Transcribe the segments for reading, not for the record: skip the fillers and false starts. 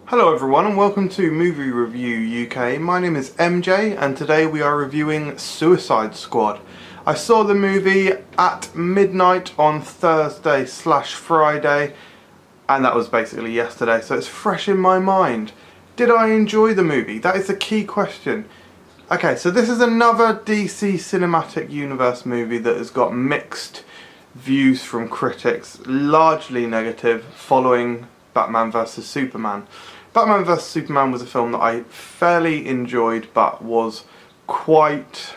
Hello everyone and welcome to Movie Review UK. My name is MJ and today we are reviewing Suicide Squad. I saw the movie at midnight on Thursday/Friday and that was basically yesterday, so it's fresh in my mind. Did I enjoy the movie? That is the key question. Okay, so this is another DC Cinematic Universe movie that has got mixed views from critics, largely negative, following Batman vs Superman. Batman vs Superman was a film that I fairly enjoyed but was quite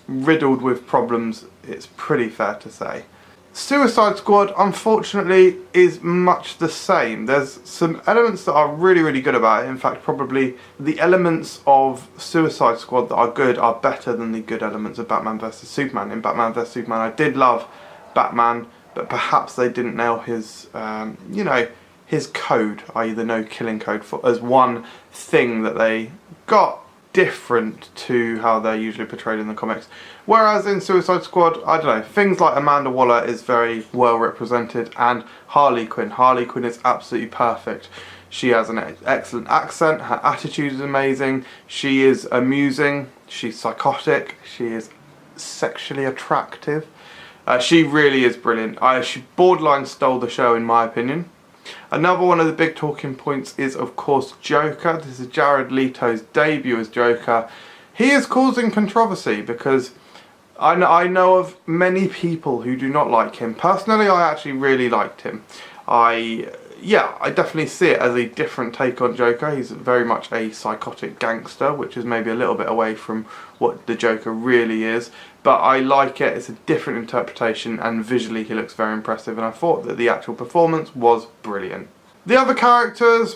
riddled with problems, it's pretty fair to say. Suicide Squad, unfortunately, is much the same. There's some elements that are really good about it. In fact, probably the elements of Suicide Squad that are good are better than the good elements of Batman vs Superman. In Batman vs Superman, I did love Batman, but perhaps they didn't nail his, his code, i.e. the no killing code, as one thing that they got different to how they're usually portrayed in the comics. Whereas in Suicide Squad, I don't know, things like Amanda Waller is very well represented, and Harley Quinn. Harley Quinn is absolutely perfect. She has an excellent accent, her attitude is amazing, she is amusing, she's psychotic, she is sexually attractive. She really is brilliant. She borderline stole the show in my opinion. Another one of the big talking points is of course Joker. This is Jared Leto's debut as Joker. He is causing controversy because I know of many people who do not like him. Personally, I actually really liked him. I definitely see it as a different take on Joker. He's very much a psychotic gangster, which is maybe a little bit away from what the Joker really is. But I like it, it's a different interpretation, and visually he looks very impressive, and I thought that the actual performance was brilliant. The other characters,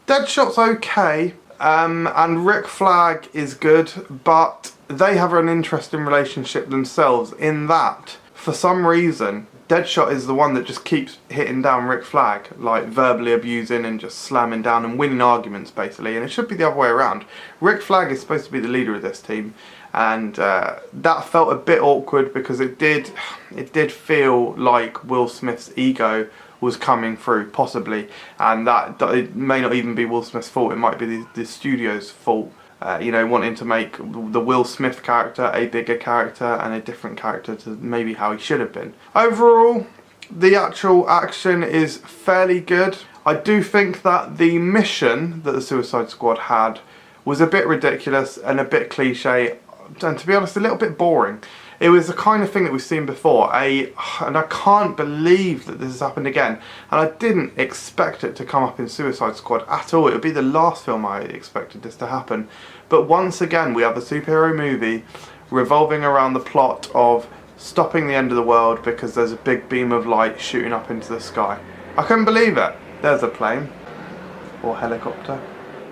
Deadshot's okay, and Rick Flag is good, but they have an interesting relationship themselves in that, for some reason, Deadshot is the one that just keeps hitting down Rick Flag, like verbally abusing and just slamming down and winning arguments basically, and it should be the other way around. Rick Flag is supposed to be the leader of this team, and that felt a bit awkward because it did feel like Will Smith's ego was coming through, possibly, and that it may not even be Will Smith's fault, it might be the studio's fault. Wanting to make the Will Smith character a bigger character and a different character to maybe how he should have been. Overall, the actual action is fairly good. I do think that the mission that the Suicide Squad had was a bit ridiculous and a bit cliche, and to be honest, a little bit boring. It was the kind of thing that we've seen before, and I can't believe that this has happened again, and I didn't expect it to come up in Suicide Squad at all. It would be the last film I expected this to happen. But once again, we have a superhero movie revolving around the plot of stopping the end of the world because there's a big beam of light shooting up into the sky. I couldn't believe it. There's a plane. Or helicopter.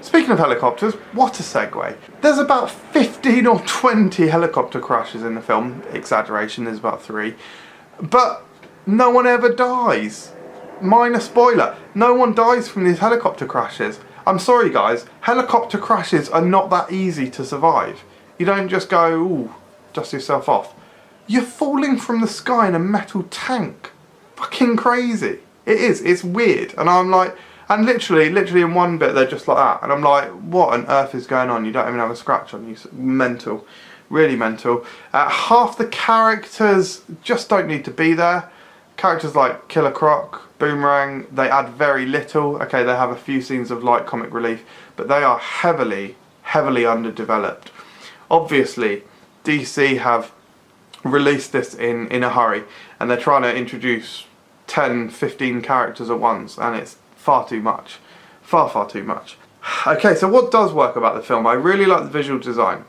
Speaking of helicopters, what a segue. There's about 15 or 20 helicopter crashes in the film. Exaggeration, there's about 3. But no one ever dies. Minor spoiler, no one dies from these helicopter crashes. I'm sorry guys, helicopter crashes are not that easy to survive. You don't just go, ooh, dust yourself off. You're falling from the sky in a metal tank. Fucking crazy. It is, it's weird. And I'm like, and literally in one bit they're just like that, and I'm like, what on earth is going on? You don't even have a scratch on you. Mental, really mental. Half the characters just don't need to be there. Characters like Killer Croc, Boomerang, they add very little. Okay, they have a few scenes of light comic relief, but they are heavily underdeveloped. Obviously, DC have released this in a hurry, and they're trying to introduce 10, 15 characters at once, and it's far too much. Far too much. Okay, so what does work about the film? I really like the visual design.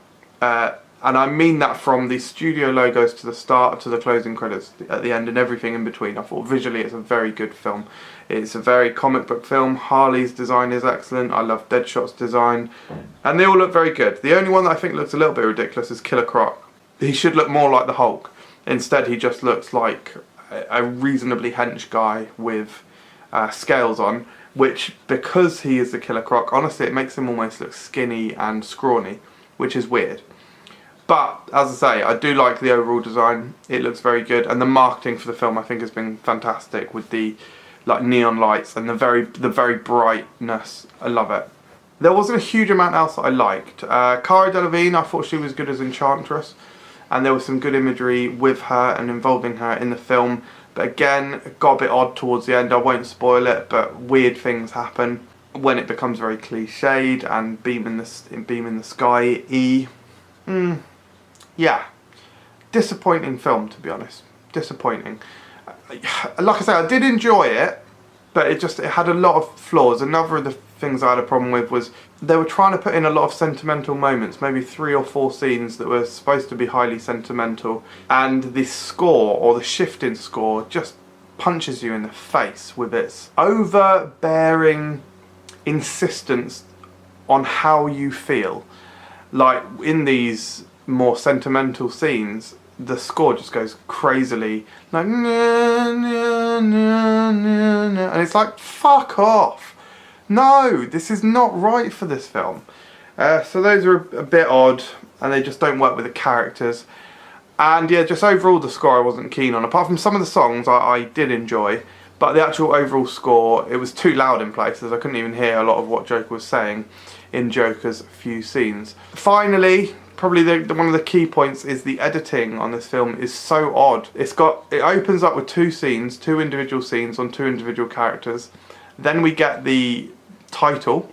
And I mean that from the studio logos to the start to the closing credits at the end and everything in between. I thought visually it's a very good film. It's a very comic book film. Harley's design is excellent. I love Deadshot's design. And they all look very good. The only one that I think looks a little bit ridiculous is Killer Croc. He should look more like the Hulk. Instead he just looks like a reasonably hench guy with scales on, which, because he is the Killer Croc, honestly it makes him almost look skinny and scrawny, which is weird. But, as I say, I do like the overall design. It looks very good, and the marketing for the film I think has been fantastic, with the like neon lights and the very brightness. I love it. There wasn't a huge amount else that I liked. Cara Delevingne, I thought she was good as Enchantress, and there was some good imagery with her and involving her in the film. But again, it got a bit odd towards the end. I won't spoil it, but weird things happen when it becomes very cliched and beam in the sky. Yeah, disappointing film, to be honest. Disappointing. Like I say, I did enjoy it, but it had a lot of flaws. Another of the things I had a problem with was they were trying to put in a lot of sentimental moments, maybe 3 or 4 scenes that were supposed to be highly sentimental, and the score, or the shift in score, just punches you in the face with its overbearing insistence on how you feel. Like in these more sentimental scenes, the score just goes crazily, like nah, nah, nah, nah, nah. And it's like, fuck off. No, this is not right for this film. So those are a bit odd, and they just don't work with the characters. And yeah, just overall the score I wasn't keen on. Apart from some of the songs I did enjoy, but the actual overall score, it was too loud in places. I couldn't even hear a lot of what Joker was saying in Joker's few scenes. Finally, probably one of the key points is the editing on this film is so odd. It opens up with 2 individual scenes on 2 individual characters. Then we get the title,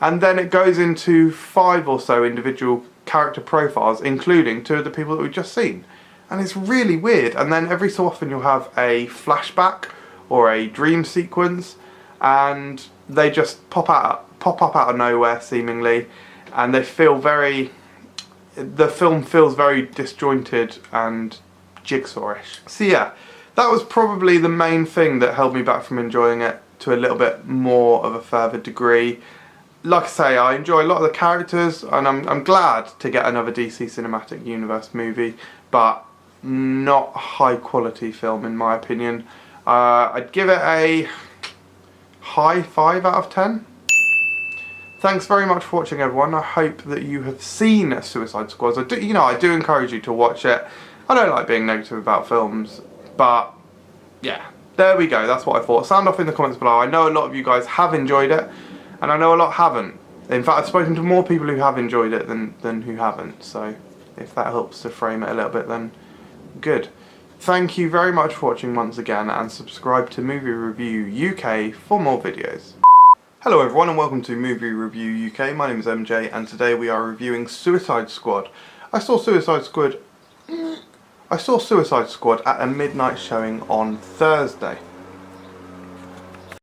and then it goes into 5 or so individual character profiles, including 2 of the people that we've just seen. And it's really weird. And then every so often you'll have a flashback or a dream sequence, and they just pop up out of nowhere seemingly, and the film feels very disjointed and jigsaw-ish. So yeah, that was probably the main thing that held me back from enjoying it to a little bit more of a further degree. Like I say, I enjoy a lot of the characters, and I'm glad to get another DC Cinematic Universe movie, but not a high quality film in my opinion. I'd give it a high 5 out of 10. Thanks very much for watching, everyone. I hope that you have seen Suicide Squad. I do encourage you to watch it. I don't like being negative about films, but yeah, there we go. That's what I thought. Sound off in the comments below. I know a lot of you guys have enjoyed it, and I know a lot haven't. In fact, I've spoken to more people who have enjoyed it than who haven't. So if that helps to frame it a little bit, then good. Thank you very much for watching once again, and subscribe to Movie Review UK for more videos. Hello everyone, and welcome to Movie Review UK. My name is MJ, and today we are reviewing Suicide Squad. I saw Suicide Squad at a midnight showing on Thursday.